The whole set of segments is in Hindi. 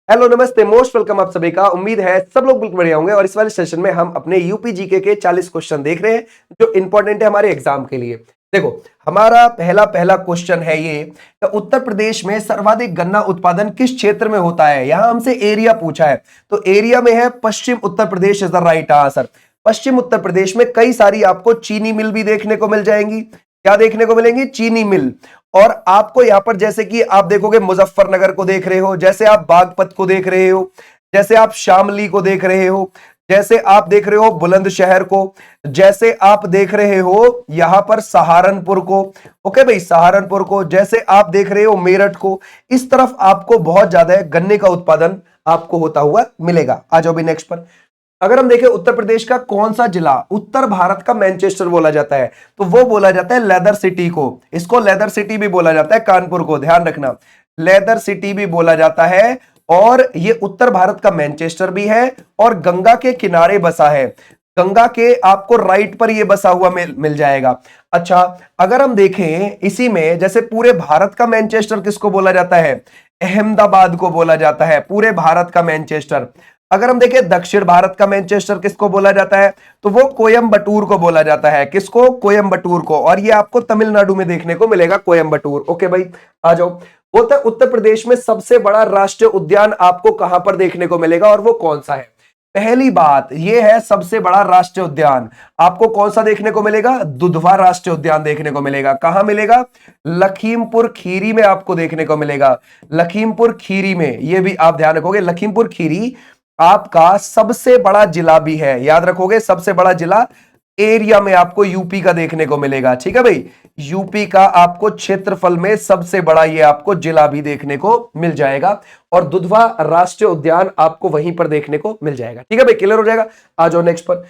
हेलो नमस्ते, मोस्ट वेलकम आप सभी का। उम्मीद है सब लोग बिल्कुल बढ़िया होंगे और इस वाले सेशन में हम अपने यूपी जीके के 40 क्वेश्चन देख रहे हैं जो इंपॉर्टेंट है हमारे एग्जाम के लिए। देखो, हमारा पहला पहला क्वेश्चन है ये कि उत्तर प्रदेश में सर्वाधिक गन्ना उत्पादन किस क्षेत्र में होता है। यहां हमसे एरिया पूछा है, तो एरिया में है पश्चिम Uttar Pradesh is the right answer. पश्चिम उत्तर प्रदेश में कई सारी आपको चीनी मिल भी देखने को मिल जाएंगी। क्या देखने को मिलेंगी? चीनी मिल। और आपको यहां पर जैसे कि आप देखोगे मुजफ्फरनगर को देख रहे हो, जैसे आप बागपत को देख रहे हो, जैसे आप शामली को देख रहे हो, जैसे आप देख रहे हो बुलंदशहर को, जैसे आप देख रहे हो यहां पर सहारनपुर को, ओके भाई सहारनपुर को, जैसे आप देख रहे हो मेरठ को। इस तरफ आपको बहुत ज्यादा गन्ने का उत्पादन आपको होता हुआ मिलेगा। आ जाओ भी नेक्स्ट पर। अगर हम देखें उत्तर प्रदेश का कौन सा जिला उत्तर भारत का मैनचेस्टर बोला जाता है, तो वो बोला जाता है लेदर सिटी को। इसको लेदर सिटी भी बोला जाता है, कानपुर को ध्यान रखना, लेदर सिटी भी बोला जाता है। और ये उत्तर भारत का मैनचेस्टर भी है और गंगा के किनारे बसा है। गंगा के आपको राइट पर ये बसा हुआ मिल जाएगा। अच्छा, अगर हम देखें इसी में जैसे पूरे भारत का मैनचेस्टर किसको बोला जाता है? अहमदाबाद को बोला जाता है, पूरे भारत का मैनचेस्टर। अगर हम देखें दक्षिण भारत का मैनचेस्टर किसको बोला जाता है, तो वो कोयम्बटूर को बोला जाता है। किसको? कोयम्बटूर को। और ये आपको तमिलनाडु में देखने को मिलेगा, कोयम्बटूर। ओके भाई, आ जाओ। बोलते हैं उत्तर प्रदेश में सबसे बड़ा राष्ट्रीय उद्यान आपको कहां पर देखने को मिलेगा और वो कौन सा है? पहली बात ये है, सबसे बड़ा राष्ट्रीय उद्यान आपको कौन सा देखने को मिलेगा? दुधवा राष्ट्रीय उद्यान देखने को मिलेगा। कहां मिलेगा? लखीमपुर खीरी में आपको देखने को मिलेगा। लखीमपुर खीरी में, ये भी आप ध्यान रखोगे, लखीमपुर खीरी आपका सबसे बड़ा जिला भी है, याद रखोगे, सबसे बड़ा जिला एरिया में आपको यूपी का देखने को मिलेगा। ठीक है भाई, यूपी का आपको क्षेत्रफल में सबसे बड़ा ये आपको जिला भी देखने को मिल जाएगा और दुधवा राष्ट्रीय उद्यान आपको वहीं पर देखने को मिल जाएगा। ठीक है भाई, क्लियर हो जाएगा। आ जाओ नेक्स्ट पर।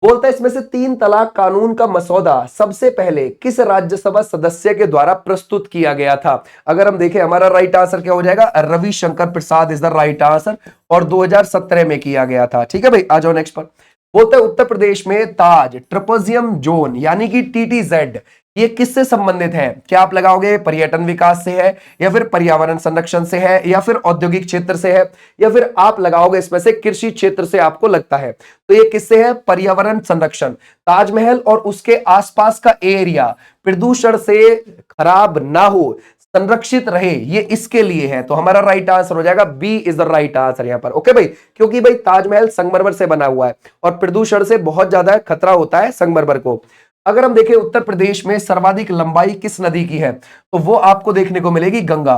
बोलता है इसमें से 3 तलाक कानून का मसौदा सबसे पहले किस राज्यसभा सदस्य के द्वारा प्रस्तुत किया गया था? अगर हम देखें हमारा राइट आंसर क्या हो जाएगा? रविशंकर प्रसाद इज द राइट आंसर और 2017 में किया गया था। ठीक है भाई, आ जाओ नेक्स्ट पर। बोलते हैं उत्तर प्रदेश में ताज ट्रपेजियम जोन यानी कि टीटीजेड ये किससे संबंधित है? क्या आप लगाओगे? पर्यटन विकास से है, या फिर पर्यावरण संरक्षण से है, या फिर औद्योगिक क्षेत्र से है, या फिर आप लगाओगे इसमें से कृषि क्षेत्र से आपको लगता है? तो ये किससे है? पर्यावरण संरक्षण। ताजमहल और उसके आसपास का एरिया प्रदूषण से खराब ना हो, संरक्षित रहे, ये इसके लिए है। तो हमारा राइट आंसर हो जाएगा B is the right answer यहां पर। ओके भाई, क्योंकि भाई ताजमहल संगमरमर से बना हुआ है और प्रदूषण से बहुत ज्यादा खतरा होता है संगमरमर को। अगर हम देखें उत्तर प्रदेश में सर्वाधिक लंबाई किस नदी की है, तो वो आपको देखने को मिलेगी गंगा।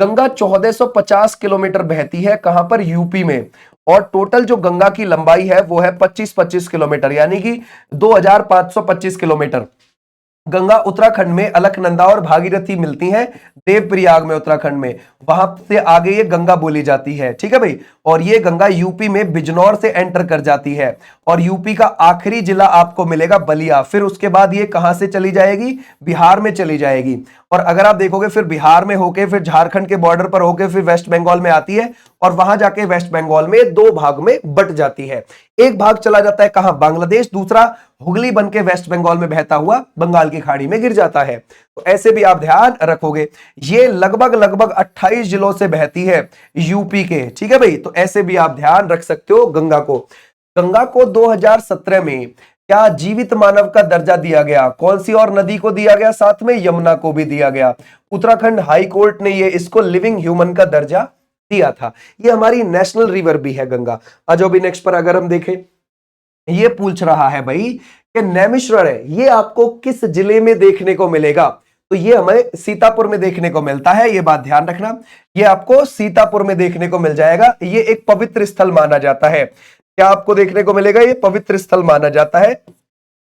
गंगा 1450 किलोमीटर बहती है, कहां पर? यूपी में। और टोटल जो गंगा की लंबाई है वो है 25-25 किलोमीटर, यानी कि 2525 किलोमीटर। गंगा उत्तराखंड में अलकनंदा और भागीरथी मिलती हैं देवप्रयाग में, उत्तराखंड में, वहां से आगे ये गंगा बोली जाती है। ठीक है भाई, और ये गंगा यूपी में बिजनौर से एंटर कर जाती है और यूपी का आखिरी जिला आपको मिलेगा बलिया। फिर उसके बाद ये कहां से चली जाएगी? बिहार में चली जाएगी। और अगर आप देखोगे फिर बिहार में होके फिर झारखंड के बॉर्डर पर होके फिर वेस्ट बंगाल में आती है और वहां जाके वेस्ट बंगाल में 2 भाग में बट जाती है। एक भाग चला जाता है कहां? बांग्लादेश, दूसरा हुगली बन के वेस्ट बंगाल में बहता हुआ बंगाल की खाड़ी में गिर जाता है। तो ऐसे भी आप ध्यान रखोगे। ये लगभग लगभग 28 जिलों से बहती है यूपी के। ठीक है भाई, तो ऐसे भी आप ध्यान रख सकते हो गंगा को। गंगा को 2017 में क्या जीवित मानव का दर्जा दिया गया? कौन सी और नदी को दिया गया? साथ में यमुना को भी दिया गया। उत्तराखंड हाई कोर्ट ने ये इसको लिविंग ह्यूमन का दर्जा दिया था। ये हमारी नेशनल रिवर भी है गंगा। आज अभी नेक्स्ट पर अगर हम देखें, ये पूछ रहा है भाई कि नैमिषारण्य है, ये आपको किस जिले में देखने को मिलेगा? तो ये हमें सीतापुर में देखने को मिलता है, ये बात ध्यान रखना। ये आपको सीतापुर में देखने को मिल जाएगा। ये एक पवित्र स्थल माना जाता है। क्या आपको देखने को मिलेगा? ये पवित्र स्थल माना जाता है,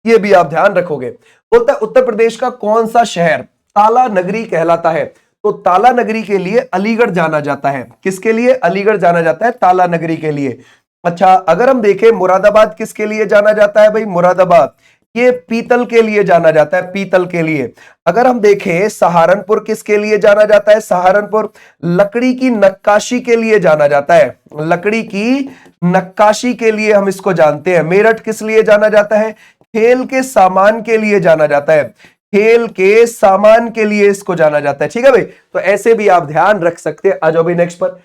ये भी आप ध्यान रखोगे। बोलता है उत्तर प्रदेश का कौन सा शहर ताला नगरी कहलाता है? तो ताला नगरी के लिए अलीगढ़ जाना जाता है। किसके लिए? अलीगढ़ जाना जाता है ताला नगरी के लिए। अच्छा, अगर हम देखें मुरादाबाद किसके लिए जाना जाता है भाई? मुरादाबाद ये पीतल के लिए जाना जाता है, पीतल के लिए। अगर हम देखें सहारनपुर किसके लिए जाना जाता है? सहारनपुर लकड़ी की नक्काशी के लिए जाना जाता है, लकड़ी की नक्काशी के लिए हम इसको जानते हैं। मेरठ किस लिए जाना जाता है? खेल के सामान के लिए जाना जाता है, खेल के सामान के लिए इसको जाना जाता है। ठीक है भाई, तो ऐसे भी आप ध्यान रख सकते हैं। आ जाओ भाई नेक्स्ट पर।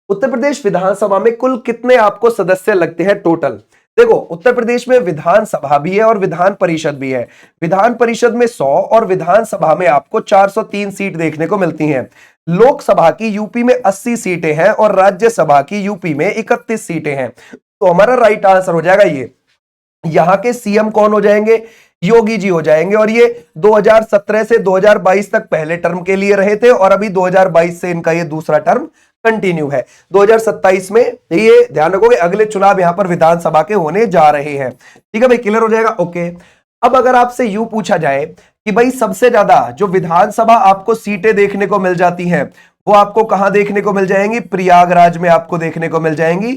उत्तर प्रदेश विधानसभा में कुल कितने आपको सदस्य लगते हैं टोटल? देखो, उत्तर प्रदेश में विधानसभा भी है और विधान परिषद भी है। विधान परिषद में 100 और विधानसभा में आपको 403 सीट देखने को मिलती हैं। लोकसभा की यूपी में 80 सीटें हैं और राज्यसभा की यूपी में 31 सीटें हैं। तो हमारा राइट आंसर हो जाएगा ये। यहां के सीएम कौन हो जाएंगे? योगी जी हो जाएंगे, और ये 2017 से 2022 तक पहले टर्म के लिए रहे थे और अभी 2022 से इनका ये दूसरा टर्म कंटिन्यू है। 2027 में ये ध्यान रखोगे अगले चुनाव यहां पर विधानसभा के होने जा रहे हैं। ठीक है भाई, क्लियर हो जाएगा? ओके। अब अगर आपसे यूं पूछा जाए कि भाई सबसे ज्यादा जो विधानसभा आपको सीटें देखने को मिल जाती हैं वो आपको कहां देखने को मिल जाएंगी? प्रयागराज में आपको देखने को मिल जाएंगी।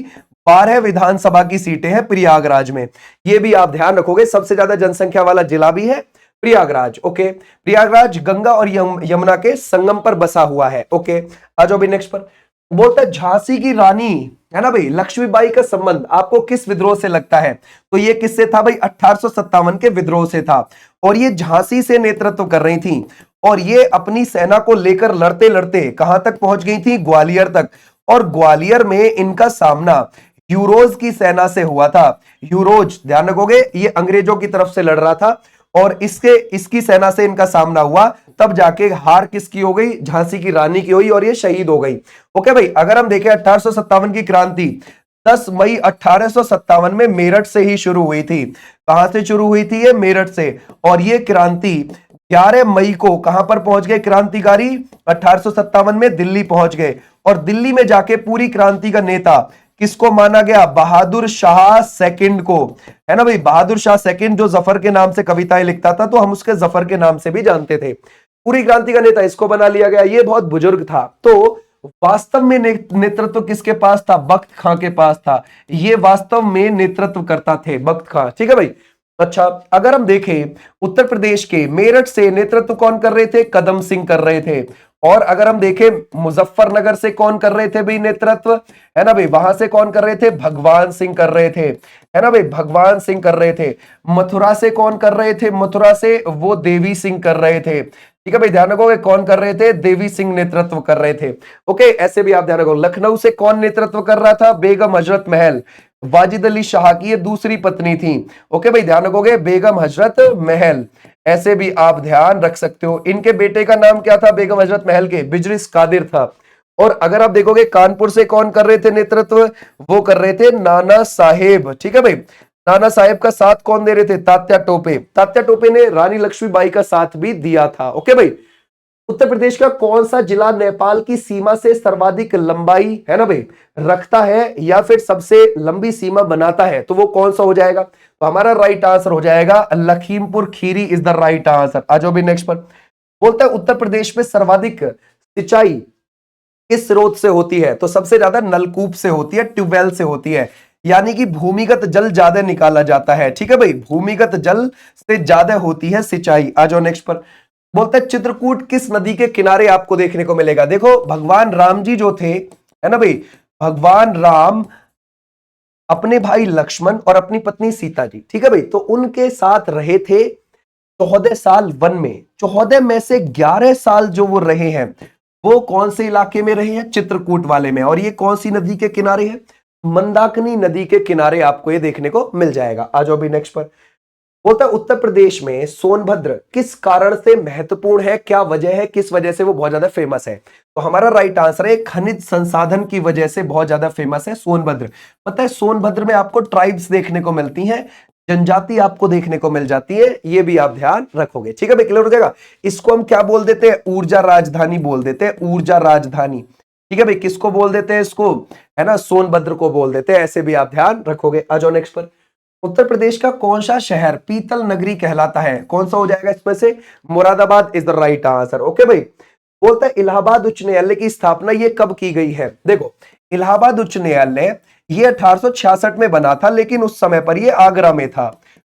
12 विधानसभा की सीटें हैं प्रयागराज में। ये भी आप ध्यान रखोगे, सबसे ज्यादा जनसंख्या वाला जिला भी है प्रयागराज। ओके, प्रयागराज गंगा और यमुना के संगम पर बसा हुआ है। ओके, आ जाओ भी नेक्स्ट पर। बोलता है झांसी की रानी है ना भाई लक्ष्मीबाई का संबंध आपको किस विद्रोह से लगता है? तो ये किससे था भाई? 1857 के विद्रोह से था। और ये झांसी से नेतृत्व कर रही थी और ये अपनी सेना को लेकर लड़ते लड़ते कहां तक पहुंच गई थी? ग्वालियर तक। और ग्वालियर में इनका सामना यूरोज की सेना से हुआ था। यूरोज ध्यान रखोगे ये अंग्रेजों की तरफ से लड़ रहा था और इसकी सेना से इनका सामना हुआ, तब जाके हार किसकी हो गई? झांसी की रानी की हुई और ये शहीद हो गई। ओके भाई, अगर हम देखें 1857 की क्रांति 10 मई 1857 में मेरठ से ही शुरू हुई थी। कहां से शुरू हुई थी? ये मेरठ से। और ये क्रांति 11 मई को कहां पर पहुंच गए क्रांतिकारी? 1857 में दिल्ली पहुंच गए और दिल्ली में जाके पूरी क्रांति का नेता किसको माना गया? बहादुर शाह सेकंड को, है ना भाई। बहादुर शाह सेकंड जो जफर के नाम से कविताएं लिखता था, तो हम उसके जफर के नाम से भी जानते थे। पूरी क्रांति का नेता इसको बना लिया गया। ये बहुत बुजुर्ग था। तो वास्तव में नेतृत्व किसके पास था? बख्त खां के पास था। ये वास्तव में नेतृत्व करता थे बख्त खां। ठीक है भाई। अच्छा, अगर हम देखें उत्तर प्रदेश के मेरठ से नेतृत्व कौन कर रहे थे? कदम सिंह कर रहे थे। और अगर हम देखें मुजफ्फरनगर से कौन कर रहे थे भाई नेतृत्व? है ना भाई, वहां से कौन कर रहे थे? भगवान सिंह कर रहे थे। है ना भाई, भगवान सिंह कर रहे थे। मथुरा से कौन कर रहे थे? मथुरा से वो देवी सिंह कर रहे थे। ठीक है भाई, ध्यान रखोगे कौन कर रहे थे? देवी सिंह नेतृत्व कर रहे थे। ओके, ऐसे भी आप ध्यान रखो। लखनऊ से कौन नेतृत्व कर रहा था? बेगम हजरत महल, वाजिद अली शाह की ये दूसरी पत्नी थी। ओके भाई, ध्यान रखोगे बेगम हजरत महल। ऐसे भी आप ध्यान रख सकते हो। इनके बेटे का नाम क्या था बेगम हजरत महल के? बिजरिस कादिर था। और अगर आप देखोगे कानपुर से कौन कर रहे थे नेतृत्व? वो कर रहे थे नाना साहेब। ठीक है भाई, नाना साहेब का साथ कौन दे रहे थे? तात्या टोपे। तात्या टोपे ने रानी लक्ष्मीबाई का साथ भी दिया था। ओके भाई। उत्तर प्रदेश का कौन सा जिला नेपाल की सीमा से सर्वाधिक लंबाई, है ना भाई, रखता है या फिर सबसे लंबी सीमा बनाता है? तो वो कौन सा हो जाएगा? तो हमारा राइट आंसर हो जाएगा Lakhimpur Kheri is the right answer. आ जाओ भी नेक्स्ट पर। बोलता है उत्तर प्रदेश में सर्वाधिक सिंचाई किस स्रोत से होती है? तो सबसे ज्यादा नलकूप से होती है, ट्यूबवेल से होती है। यानी कि भूमिगत जल ज्यादा निकाला जाता है। ठीक है भाई, भूमिगत जल से ज्यादा होती है सिंचाई। आ जाओ नेक्स्ट पर। बोलते हैं चित्रकूट किस नदी के किनारे आपको देखने को मिलेगा? देखो, भगवान राम जी जो थे, है ना भाई, भगवान राम अपने भाई लक्ष्मण और अपनी पत्नी सीता जी, ठीक है भाई, तो उनके साथ रहे थे 14 साल वन में। 14 में से 11 साल जो वो रहे हैं वो कौन से इलाके में रहे हैं? चित्रकूट वाले में। और ये कौन सी नदी के किनारे है? मंदाकिनी नदी के किनारे आपको ये देखने को मिल जाएगा। आ जाओ भी नेक्स्ट पर। बोलता है उत्तर प्रदेश में सोनभद्र किस कारण से महत्वपूर्ण है? क्या वजह है, किस वजह से वो बहुत ज्यादा फेमस है? तो हमारा राइट आंसर है खनिज संसाधन की वजह से बहुत ज्यादा फेमस है सोनभद्र। पता है सोनभद्र में आपको ट्राइब्स देखने को मिलती हैं, जनजाति आपको देखने को मिल जाती है। ये भी आप ध्यान रखोगे। ठीक है भाई, क्लियर हो जाएगा। इसको हम क्या बोल देते हैं? ऊर्जा राजधानी बोल देते हैं, ऊर्जा राजधानी। ठीक है भाई, किसको बोल देते हैं इसको? है ना, सोनभद्र को बोल देते हैं। ऐसे भी आप ध्यान रखोगे। आ जाओ नेक्स्ट पर। उत्तर प्रदेश का कौन सा शहर पीतल नगरी कहलाता है? कौन सा हो जाएगा इसमें से? Moradabad is the right answer. Okay भाई। बोलता है इलाहाबाद उच्च न्यायालय की स्थापना ये कब की गई है? देखो, इलाहाबाद उच्च न्यायालय ये 1866 में बना था, लेकिन उस समय पर ये आगरा में था।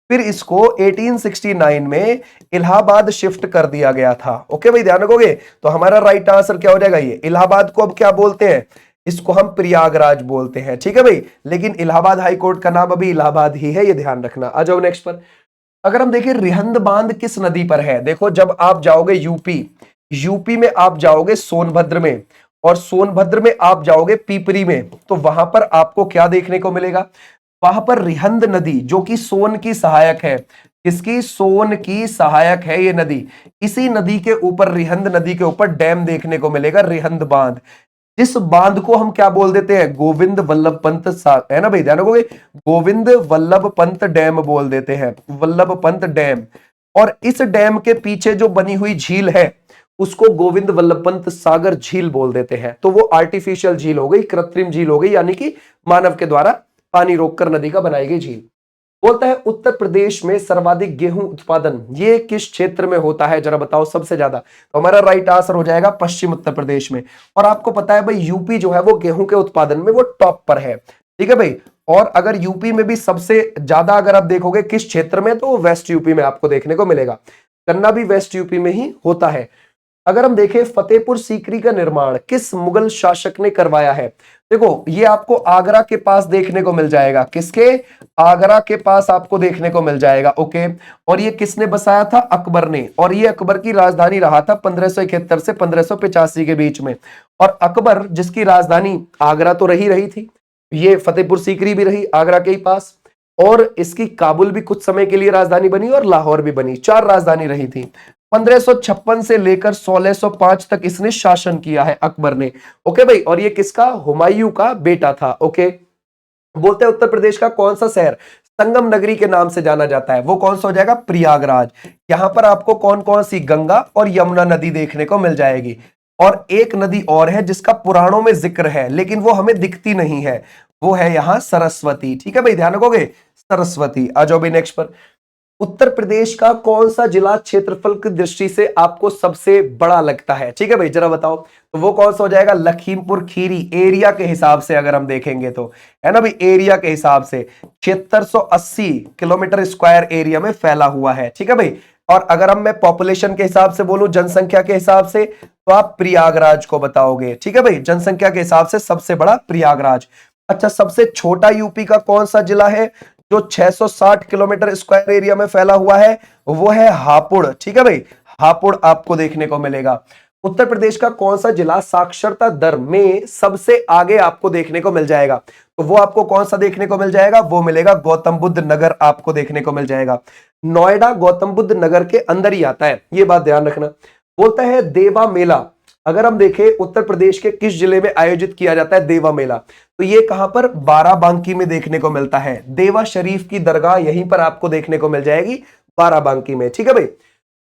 फिर इसको 1869 में इलाहाबाद शिफ्ट कर दिया गया था। ओके भाई, ध्यान रखोगे। तो हमारा राइट आंसर क्या हो जाएगा? ये इलाहाबाद को अब क्या बोलते हैं? इसको हम प्रयागराज बोलते हैं। ठीक है भाई, लेकिन इलाहाबाद हाई कोर्ट का नाम अभी इलाहाबाद ही है, ये ध्यान रखना। आ जाओ नेक्स्ट पर। अगर हम देखें रिहंद बांध किस नदी पर है? देखो, जब आप जाओगे यूपी में आप जाओगे सोनभद्र में, और सोनभद्र में आप जाओगे पीपरी में, तो वहां पर आपको क्या देखने को मिलेगा, वहां पर रिहंद नदी जो कि सोन की सहायक है, किसकी, सोन की सहायक है ये नदी। इसी नदी के ऊपर, रिहंद नदी के ऊपर डैम देखने को मिलेगा, रिहंद बांध। जिस बांध को हम क्या बोल देते हैं, गोविंद वल्लभ पंत है ना भाई, ध्यान रखोगे, गोविंद वल्लभ पंत डैम बोल देते हैं, वल्लभ पंत डैम। और इस डैम के पीछे जो बनी हुई झील है उसको गोविंद वल्लभ पंत सागर झील बोल देते हैं। तो वो आर्टिफिशियल झील हो गई, कृत्रिम झील हो गई, यानी कि मानव के द्वारा पानी रोककर नदी का बनाई गई झील। बोलता है उत्तर प्रदेश में सर्वाधिक गेहूं उत्पादन ये किस क्षेत्र में होता है, जरा बताओ सबसे ज्यादा। तो हमारा राइट आंसर हो जाएगा पश्चिम उत्तर प्रदेश में। और आपको पता है भाई यूपी जो है वो गेहूं के उत्पादन में वो टॉप पर है, ठीक है भाई। और अगर यूपी में भी सबसे ज्यादा अगर आप देखोगे किस क्षेत्र में, तो वेस्ट यूपी में आपको देखने को मिलेगा। गन्ना भी वेस्ट यूपी में ही होता है। अगर हम देखें फतेहपुर सीकरी का निर्माण किस मुगल शासक ने करवाया है, देखो ये आपको आगरा के पास देखने को मिल जाएगा, किसके, आगरा के पास आपको देखने को मिल जाएगा, ओके। और ये किसने बसाया था, अकबर ने। और ये अकबर की राजधानी रहा था 1571 से 1585 के बीच में। और अकबर जिसकी राजधानी आगरा तो रही थी, ये फतेहपुर सीकरी भी रही आगरा के ही पास, और इसकी काबुल भी कुछ समय के लिए राजधानी बनी और लाहौर भी बनी, 4 राजधानी रही थी। 1556 से लेकर 1605 तक इसने शासन किया है अकबर ने, ओके भाई। और ये किसका, हुमायूं का बेटा था, ओके। बोलते हैं उत्तर प्रदेश का कौन सा शहर संगम नगरी के नाम से जाना जाता है, वो कौन सा हो जाएगा, प्रयागराज। यहां पर आपको कौन कौन सी, गंगा और यमुना नदी देखने को मिल जाएगी। और एक नदी और है जिसका पुराणों में जिक्र है लेकिन वो हमें दिखती नहीं है, वो है यहां सरस्वती, ठीक है भाई, ध्यान रखोगे, सरस्वती। आ जाओ भाई नेक्स्ट पर। उत्तर प्रदेश का कौन सा जिला क्षेत्रफल की दृष्टि से आपको सबसे बड़ा लगता है, ठीक है भाई, जरा बताओ। तो वो कौन सा हो जाएगा, लखीमपुर खीरी। एरिया के हिसाब से अगर हम देखेंगे तो, है ना भाई, एरिया के हिसाब से 7680 किलोमीटर स्क्वायर एरिया में फैला हुआ है, ठीक है भाई। और अगर हम मैं पॉपुलेशन के हिसाब से बोलूं, जनसंख्या के हिसाब से, तो आप प्रयागराज को बताओगे, ठीक है भाई, जनसंख्या के हिसाब से सबसे बड़ा प्रयागराज। अच्छा, सबसे छोटा यूपी का कौन सा जिला है जो 660 किलोमीटर स्क्वायर एरिया में फैला हुआ है, वो है हापुड़, ठीक है भाई, हापुड़ आपको देखने को मिलेगा। उत्तर प्रदेश का कौन सा जिला साक्षरता दर में सबसे आगे आपको देखने को मिल जाएगा, तो वो आपको कौन सा देखने को मिल जाएगा, वो मिलेगा गौतम बुद्ध नगर आपको देखने को मिल जाएगा। नोएडा गौतम बुद्ध नगर के अंदर ही आता है, ये बात ध्यान रखना। बोलता है देवा मेला, अगर हम देखें उत्तर प्रदेश के किस जिले में आयोजित किया जाता है देवा मेला, तो ये कहां पर, बाराबांकी में देखने को मिलता है। देवा शरीफ की दरगाह यहीं पर आपको देखने को मिल जाएगी, बाराबांकी में, ठीक है भाई।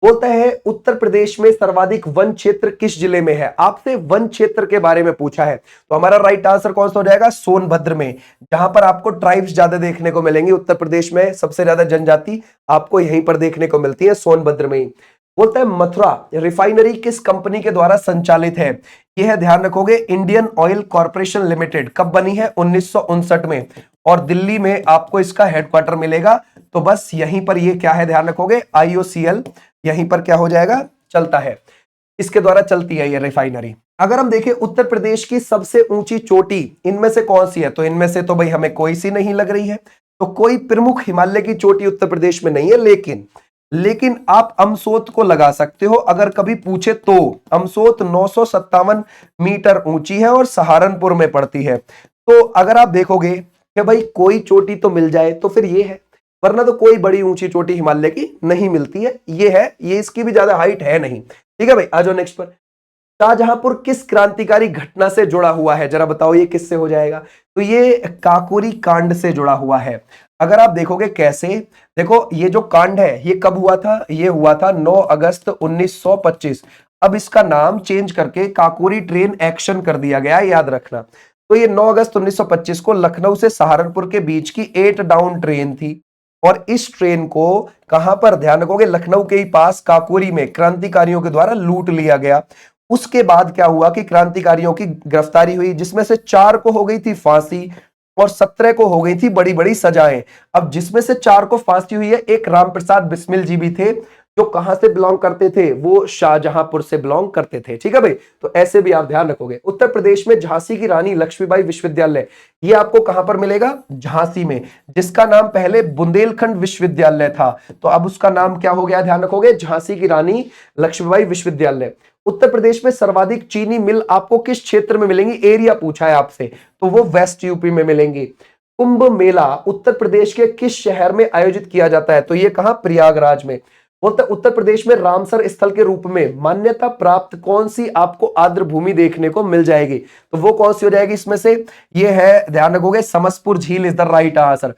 बोलता है उत्तर प्रदेश में सर्वाधिक वन क्षेत्र किस जिले में है, आपसे वन क्षेत्र के बारे में पूछा है, तो हमारा राइट आंसर कौन सा हो जाएगा, सोनभद्र में, जहां पर आपको ट्राइब्स ज्यादा देखने को मिलेंगे। उत्तर प्रदेश में सबसे ज्यादा जनजाति आपको यहीं पर देखने को मिलती है, सोनभद्र में ही। बोलता है मथुरा रिफाइनरी किस कंपनी के द्वारा संचालित है, यह है, ध्यान रखोगे, इंडियन ऑयल कॉर्पोरेशन लिमिटेड। कब बनी है, 1959 में। और दिल्ली में आपको इसका हेडक्वार्टर मिलेगा, तो बस यहीं पर ये क्या है, ध्यान रखोगे, IOCL यहीं पर क्या हो जाएगा, चलता है, इसके द्वारा चलती है ये रिफाइनरी। अगर हम देखें उत्तर प्रदेश की सबसे ऊंची चोटी इनमें से कौन सी है, तो इनमें से तो भाई हमें कोई सी नहीं लग रही है, तो कोई प्रमुख हिमालय की चोटी उत्तर प्रदेश में नहीं है। लेकिन आप अमसोत को लगा सकते हो अगर कभी पूछे तो। अमसोत 957 मीटर ऊंची है और सहारनपुर में पड़ती है। तो अगर आप देखोगे कि भाई कोई चोटी तो मिल जाए तो फिर ये है, वरना तो कोई बड़ी ऊंची चोटी हिमालय की नहीं मिलती है, ये है, ये इसकी भी ज्यादा हाइट है नहीं, ठीक है भाई। आ जाओ नेक्स्ट पर। शाहजहांपुर किस क्रांतिकारी घटना से जुड़ा हुआ है, जरा बताओ ये किससे हो जाएगा, तो ये काकोरी कांड से जुड़ा हुआ है। अगर आप देखोगे कैसे, देखो ये जो कांड है ये कब हुआ था, ये हुआ था 9 अगस्त 1925। अब इसका नाम चेंज करके काकोरी ट्रेन एक्शन कर दिया गया है, याद रखना। तो ये 9 अगस्त 1925 को लखनऊ से सहारनपुर के बीच की 8 डाउन ट्रेन थी। और इस ट्रेन को कहां पर, ध्यान रखोगे, लखनऊ के ही पास काकोरी में क्रांतिकारियों के द्वारा लूट लिया गया। उसके बाद क्या हुआ कि क्रांतिकारियों की गिरफ्तारी हुई, जिसमें से 4 को हो गई थी फांसी और 17 को हो गई थी बड़ी बड़ी सजाएं। अब जिसमें से 4 को फांसी हुई है, एक रामप्रसाद बिस्मिल जी भी थे जो कहां से बिलोंग करते थे, वो शाहजहांपुर से बिलोंग करते थे, ठीक है भाई। तो ऐसे भी आप ध्यान रखोगे। उत्तर प्रदेश में झांसी की रानी लक्ष्मीबाई विश्वविद्यालय, ये आपको कहां पर मिलेगा, झांसी में, जिसका नाम पहले बुंदेलखंड विश्वविद्यालय था, तो अब उसका नाम क्या हो गया, ध्यान रखोगे, झांसी की रानी लक्ष्मीबाई विश्वविद्यालय। उत्तर प्रदेश में सर्वाधिक चीनी मिल आपको किस क्षेत्र में मिलेंगी, एरिया पूछा है आपसे, तो वो वेस्ट यूपी में मिलेंगी। कुंभ मेला उत्तर प्रदेश के किस शहर में आयोजित किया जाता है, तो ये कहां, प्रयागराज में। बोलते उत्तर प्रदेश में रामसर स्थल के रूप में मान्यता प्राप्त कौन सी आपको आर्द्र भूमि देखने को मिल जाएगी, तो वो कौन सी हो जाएगी इसमें से, ये है, ध्यान रखोगे, समसपुर झील इज द राइट आंसर।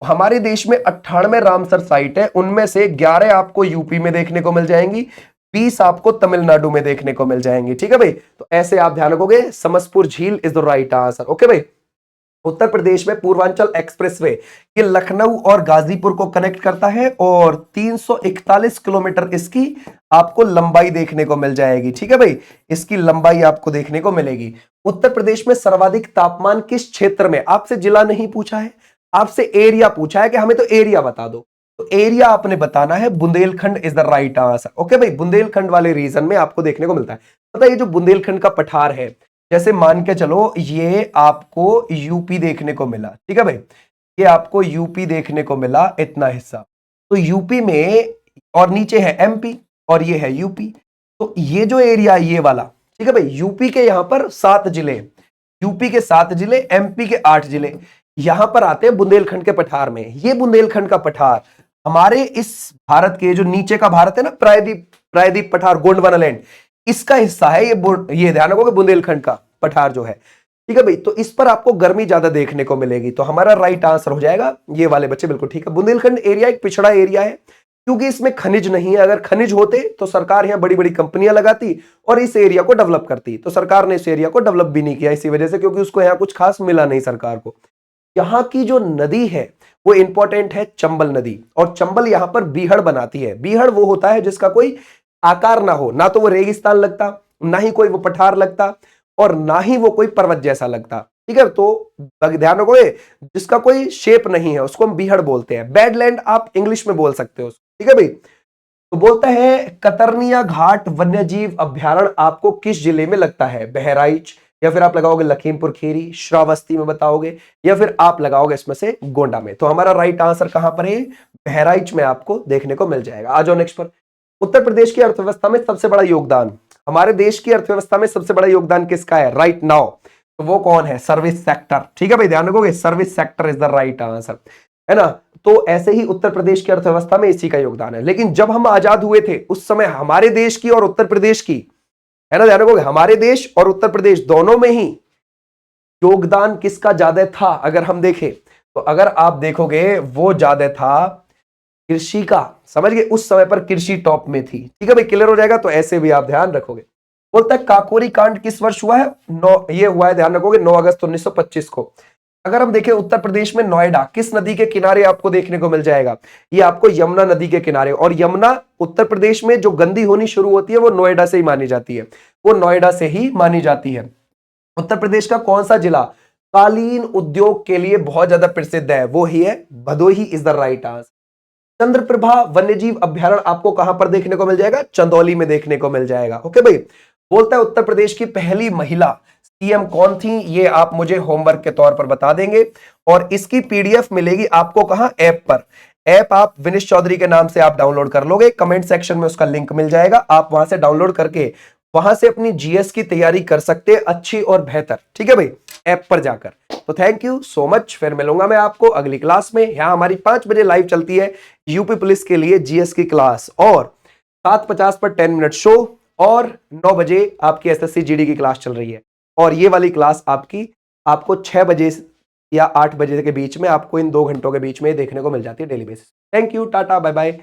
हमारे देश में 98 रामसर साइट है, उनमें से 11 आपको यूपी में देखने को मिल जाएंगी, 20 आपको तमिलनाडु में देखने को मिल जाएंगी। ठीक है भाई, तो ऐसे आप ध्यान रखोगे, समसपुर झील is the right answer. Okay भाई, उत्तर प्रदेश में पूर्वांचल एक्सप्रेसवे ये लखनऊ और गाजीपुर को कनेक्ट करता है और 341 किलोमीटर इसकी आपको लंबाई देखने को मिल जाएगी। ठीक है भाई, इसकी लंबाई आपको देखने को मिलेगी। उत्तर प्रदेश में सर्वाधिक तापमान किस क्षेत्र में, आपसे जिला नहीं पूछा है, आपसे एरिया पूछा है कि हमें तो एरिया बता दो, तो एरिया आपने बताना है, Bundelkhand is the right answer. Okay भाई, बुंदेलखंड वाले रीजन में आपको देखने को मिलता है। पता है ये जो बुंदेलखंड का पठार है, जैसे मान के चलो ये आपको यूपी देखने को मिला, ठीक है भाई, ये आपको यूपी देखने को मिला इतना हिस्सा, तो यूपी में और नीचे है एमपी और ये है यूपी, तो ये जो एरिया ये वाला, ठीक है भाई, यूपी के यहां पर 7 जिले, यूपी के 7 जिले, एमपी के 8 जिले यहां पर आते हैं बुंदेलखंड के पठार में। ये बुंदेलखंड का पठार हमारे इस भारत के जो नीचे का भारत है ना, प्रायद्वीप पठार, गोंडवाना लैंड, इसका हिस्सा है ये ध्यान रखोगे, बुंदेलखंड का पठार जो है। ठीक है भाई, तो इस पर आपको गर्मी ज्यादा देखने को मिलेगी, तो हमारा राइट आंसर हो जाएगा ये वाले बच्चे, बिल्कुल ठीक है। बुंदेलखंड एरिया एक पिछड़ा एरिया है क्योंकि इसमें खनिज नहीं है, अगर खनिज होते तो सरकार यहां बड़ी बड़ी कंपनियां लगाती और इस एरिया को डेवलप करती, तो सरकार ने इस एरिया को डेवलप भी नहीं किया इसी वजह से, क्योंकि उसको यहां कुछ खास मिला नहीं सरकार को। यहाँ की जो नदी है वो इंपॉर्टेंट है, चंबल नदी, और चंबल यहां पर बीहड़ बनाती है। बीहड़ वो होता है जिसका कोई आकार ना हो, ना तो वो रेगिस्तान लगता, ना ही कोई वो पठार लगता, और ना ही वो कोई पर्वत जैसा लगता। ठीक है, तो ध्यान रखो, जिसका कोई शेप नहीं है उसको हम बीहड़ बोलते हैं। बैडलैंड आप इंग्लिश में बोल सकते हो, ठीक है भाई। तो बोलता है कतरनिया घाट वन्यजीव अभ्यारण्य आपको किस जिले में लगता है, बहराइच, या फिर आप लगाओगे लखीमपुर खीरी, श्रावस्ती में बताओगे, या फिर आप लगाओगे इसमें से गोंडा में। तो हमारा राइट आंसर कहां पर है, बहराइच में आपको देखने को मिल जाएगा। आ जाओ नेक्स्ट पर। उत्तर प्रदेश की अर्थव्यवस्था में सबसे बड़ा योगदान, हमारे देश की अर्थव्यवस्था में सबसे बड़ा योगदान किसका है राइट नाउ, तो वो कौन है, सर्विस सेक्टर। ठीक है भाई, ध्यान रखोगे, service sector is the right answer, है ना। तो ऐसे ही उत्तर प्रदेश की अर्थव्यवस्था में इसी का योगदान है। लेकिन जब हम आजाद हुए थे उस समय हमारे देश की और उत्तर प्रदेश की, है ना, ध्यान रखोगे, हमारे देश और उत्तर प्रदेश दोनों में ही योगदान किसका ज्यादा था, अगर हम देखें तो अगर आप देखोगे वो ज्यादा था कृषि का, समझ गए, उस समय पर कृषि टॉप में थी। ठीक है भाई, क्लियर हो जाएगा, तो ऐसे भी आप ध्यान रखोगे। बोलता है काकोरी कांड किस वर्ष हुआ है, ये हुआ है, ध्यान रखोगे, 9 अगस्त 1925 को। अगर हम देखें उत्तर प्रदेश में नोएडा किस नदी के किनारे आपको देखने को मिल जाएगा, ये आपको यमुना नदी के किनारे, और यमुना उत्तर प्रदेश में जो गंदी होनी शुरू होती है वो नोएडा से ही मानी जाती है, वो नोएडा से ही मानी जाती है। उत्तर प्रदेश का कौन सा जिला कालीन उद्योग के लिए बहुत ज्यादा प्रसिद्ध है, वो ही है Bhadohi is the right answer. Chandraprabha वन्यजीव अभ्यारण्य आपको कहां पर देखने को मिल जाएगा, चंदौली में देखने को मिल जाएगा। ओके भाई, बोलता है उत्तर प्रदेश की पहली महिला सीएम कौन थी, ये आप मुझे होमवर्क के तौर पर बता देंगे, और इसकी पीडीएफ मिलेगी आपको कहां, ऐप पर। ऐप आप विनेश चौधरी के नाम से आप डाउनलोड कर लोगे, कमेंट सेक्शन में उसका लिंक मिल जाएगा, आप वहां से डाउनलोड करके वहां से अपनी जीएस की तैयारी कर सकते हैं अच्छी और बेहतर। ठीक है भाई, ऐप पर जाकर। तो थैंक यू सो मच, फिर मिलूंगा मैं आपको अगली क्लास में। यहाँ हमारी 5 बजे लाइव चलती है यूपी पुलिस के लिए जीएस की क्लास, और 7:50 पर 10 मिनट शो, और 9 बजे आपकी एसएससी जीडी की क्लास चल रही है, और ये वाली क्लास आपको 6 बजे या 8 बजे के बीच में, आपको इन 2 घंटों के बीच में देखने को मिल जाती है daily basis. Thank you, tata, bye bye.